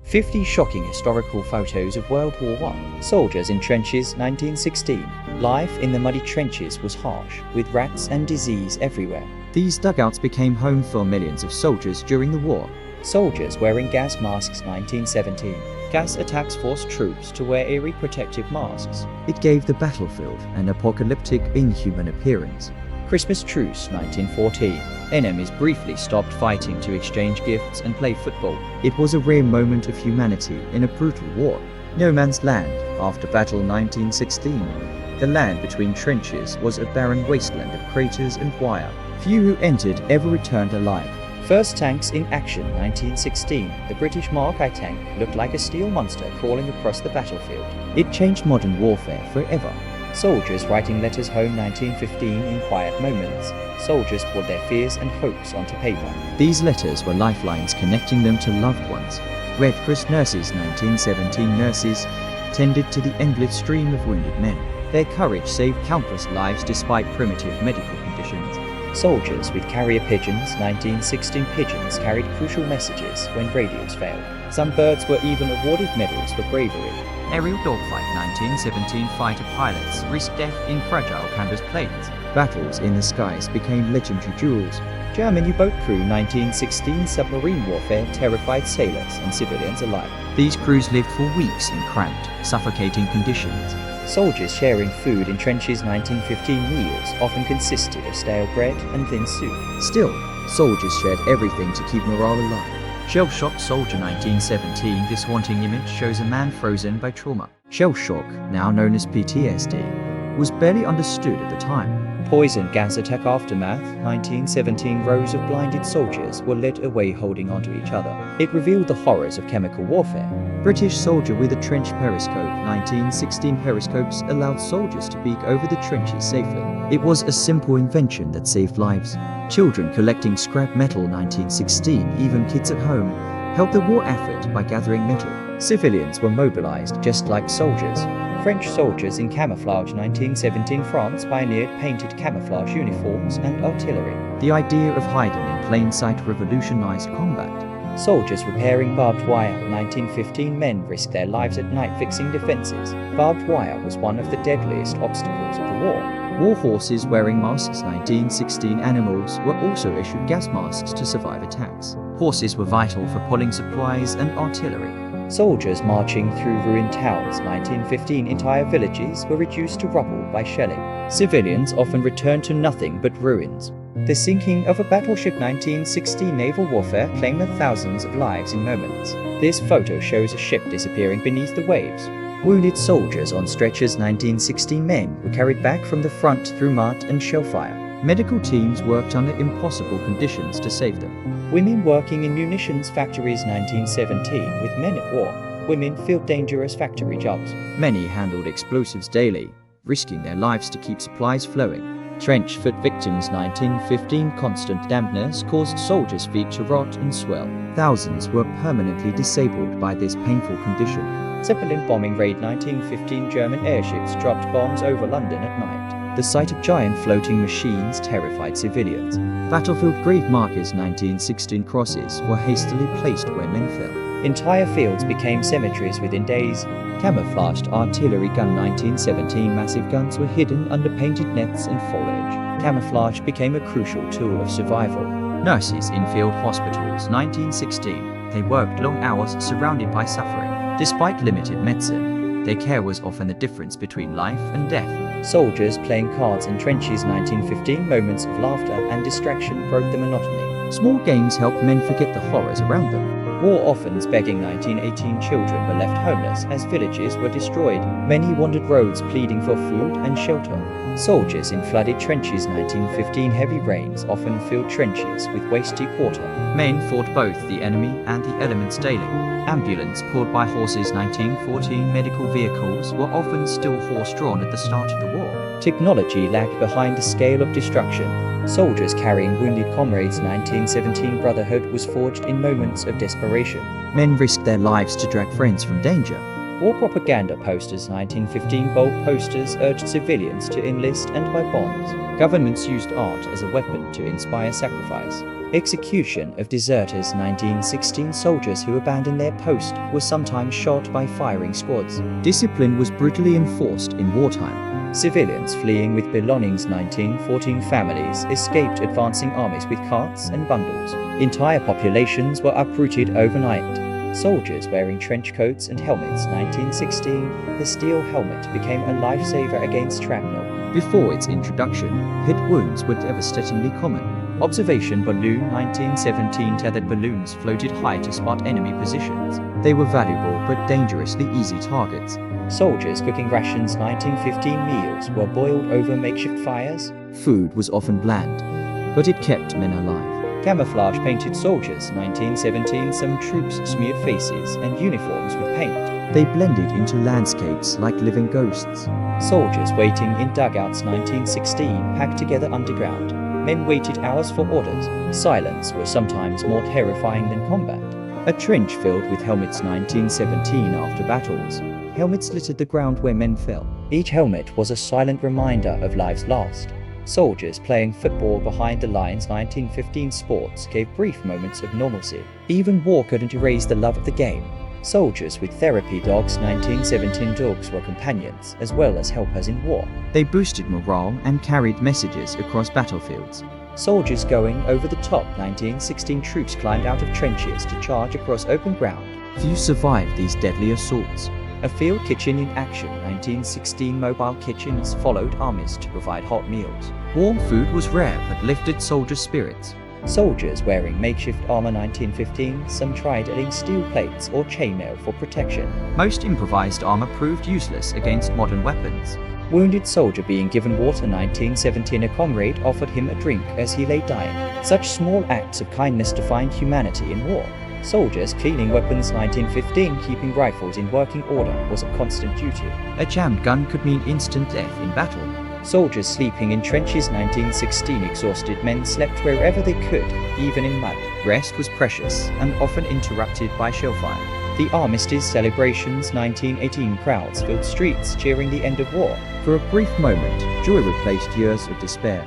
50 shocking historical photos of World War I. Soldiers in trenches, 1916. Life in the muddy trenches was harsh, with rats and disease everywhere. These dugouts became home for millions of soldiers during the war. Soldiers wearing gas masks, 1917. Gas attacks forced troops to wear eerie protective masks. It gave the battlefield an apocalyptic, inhuman appearance. Christmas truce, 1914. Enemies briefly stopped fighting to exchange gifts and play football. It was a rare moment of humanity in a brutal war. No man's land after battle 1916. The land between trenches was a barren wasteland of craters and wire. Few who entered ever returned alive. First tanks in action, 1916. The British Mark I tank looked like a steel monster crawling across the battlefield. It changed modern warfare forever. Soldiers writing letters home, 1915. In quiet moments, soldiers poured their fears and hopes onto paper. These letters were lifelines connecting them to loved ones. Red Cross nurses, 1917. Nurses tended to the endless stream of wounded men. Their courage saved countless lives despite primitive medical conditions. Soldiers with carrier pigeons, 1916. Pigeons carried crucial messages when radios failed. Some birds were even awarded medals for bravery. Aerial dogfight, 1917. Fighter pilots risked death in fragile canvas planes. Battles in the skies became legendary duels. German U-boat crew, 1916. Submarine warfare terrified sailors and civilians alike. These crews lived for weeks in cramped, suffocating conditions. Soldiers sharing food in trenches, 1915. Meals often consisted of stale bread and thin soup. Still, soldiers shared everything to keep morale alive. Shell-shocked soldier, 1917. This haunting image shows a man frozen by trauma. Shell shock, now known as PTSD, was barely understood at the time. Poison gas attack aftermath, 1917. Rows of blinded soldiers were led away holding onto each other. It revealed the horrors of chemical warfare. British soldier with a trench periscope, 1916. Periscopes allowed soldiers to peek over the trenches safely. It was a simple invention that saved lives. Children collecting scrap metal, 1916. Even kids at home helped the war effort by gathering metal. Civilians were mobilized just like soldiers. French soldiers in camouflage, 1917. France pioneered painted camouflage uniforms and artillery. The idea of hiding in plain sight revolutionized combat. Soldiers repairing barbed wire, 1915. Men risked their lives at night fixing defenses. Barbed wire was one of the deadliest obstacles of the war. War horses wearing masks, 1916. Animals were also issued gas masks to survive attacks. Horses were vital for pulling supplies and artillery. Soldiers marching through ruined towns, 1915. Entire villages were reduced to rubble by shelling. Civilians often returned to nothing but ruins. The sinking of a battleship, 1916. Naval warfare claimed thousands of lives in moments. This photo shows a ship disappearing beneath the waves. Wounded soldiers on stretchers, 1916. Men were carried back from the front through mud and shellfire. Medical teams worked under impossible conditions to save them. Women working in munitions factories, 1917. With men at war, women filled dangerous factory jobs. Many handled explosives daily, risking their lives to keep supplies flowing. Trench foot victims, 1915. Constant dampness caused soldiers' feet to rot and swell. Thousands were permanently disabled by this painful condition. Zeppelin bombing raid, 1915. German airships dropped bombs over London at night. The sight of giant floating machines terrified civilians. Battlefield grave markers, 1916. Crosses were hastily placed where men fell. Entire fields became cemeteries within days. Camouflaged artillery gun, 1917. Massive guns were hidden under painted nets and foliage. Camouflage became a crucial tool of survival. Nurses in field hospitals, 1916. They worked long hours surrounded by suffering. Despite limited medicine, their care was often the difference between life and death. Soldiers playing cards in trenches, 1915. Moments of laughter and distraction broke the monotony. Small games helped men forget the horrors around them. War orphans begging, 1918. Children were left homeless as villages were destroyed. Many wandered roads pleading for food and shelter. Soldiers in flooded trenches, 1915. Heavy rains often filled trenches with waist-deep water. Men fought both the enemy and the elements daily. Ambulance pulled by horses, 1914. Medical vehicles were often still horse-drawn at the start of the war. Technology lagged behind the scale of destruction. Soldiers carrying wounded comrades, 1917. Brotherhood was forged in moments of desperation. Men risked their lives to drag friends from danger. War propaganda posters, 1915. Bold posters urged civilians to enlist and buy bonds. Governments used art as a weapon to inspire sacrifice. Execution of deserters. 1916 soldiers who abandoned their post were sometimes shot by firing squads. Discipline was brutally enforced in wartime. Civilians fleeing with belongings. 1914 families escaped advancing armies with carts and bundles. Entire populations were uprooted overnight. Soldiers wearing trench coats and helmets. 1916, the steel helmet became a lifesaver against shrapnel. Before its introduction, head wounds were devastatingly common. Observation balloon. 1917, tethered balloons floated high to spot enemy positions. They were valuable but dangerously easy targets. Soldiers cooking rations. 1915, meals were boiled over makeshift fires. Food was often bland, but it kept men alive. Camouflage painted soldiers. 1917, some troops smeared faces and uniforms with paint. They blended into landscapes like living ghosts. Soldiers waiting in dugouts. 1916, packed together underground. Men waited hours for orders. Silence was sometimes more terrifying than combat. A trench filled with helmets. 1917, after battles. Helmets littered the ground where men fell. Each helmet was a silent reminder of lives lost. Soldiers playing football behind the lines. 1915, sports gave brief moments of normalcy. Even war couldn't erase the love of the game. Soldiers with therapy dogs. 1917, dogs were companions as well as helpers in war. They boosted morale and carried messages across battlefields. Soldiers going over the top. 1916, troops climbed out of trenches to charge across open ground. Few survived these deadly assaults. A field kitchen in action. 1916, mobile kitchens followed armies to provide hot meals. Warm food was rare but lifted soldiers' spirits. Soldiers wearing makeshift armor. 1915, some tried adding steel plates or chainmail for protection. Most improvised armor proved useless against modern weapons. Wounded soldier being given water. 1917, a comrade offered him a drink as he lay dying. Such small acts of kindness defined humanity in war. Soldiers cleaning weapons. 1915, keeping rifles in working order was a constant duty. A jammed gun could mean instant death in battle. Soldiers sleeping in trenches. 1916, exhausted men slept wherever they could, even in mud. Rest was precious and often interrupted by shellfire. The armistice celebrations. 1918, crowds filled streets cheering the end of war. For a brief moment, joy replaced years of despair.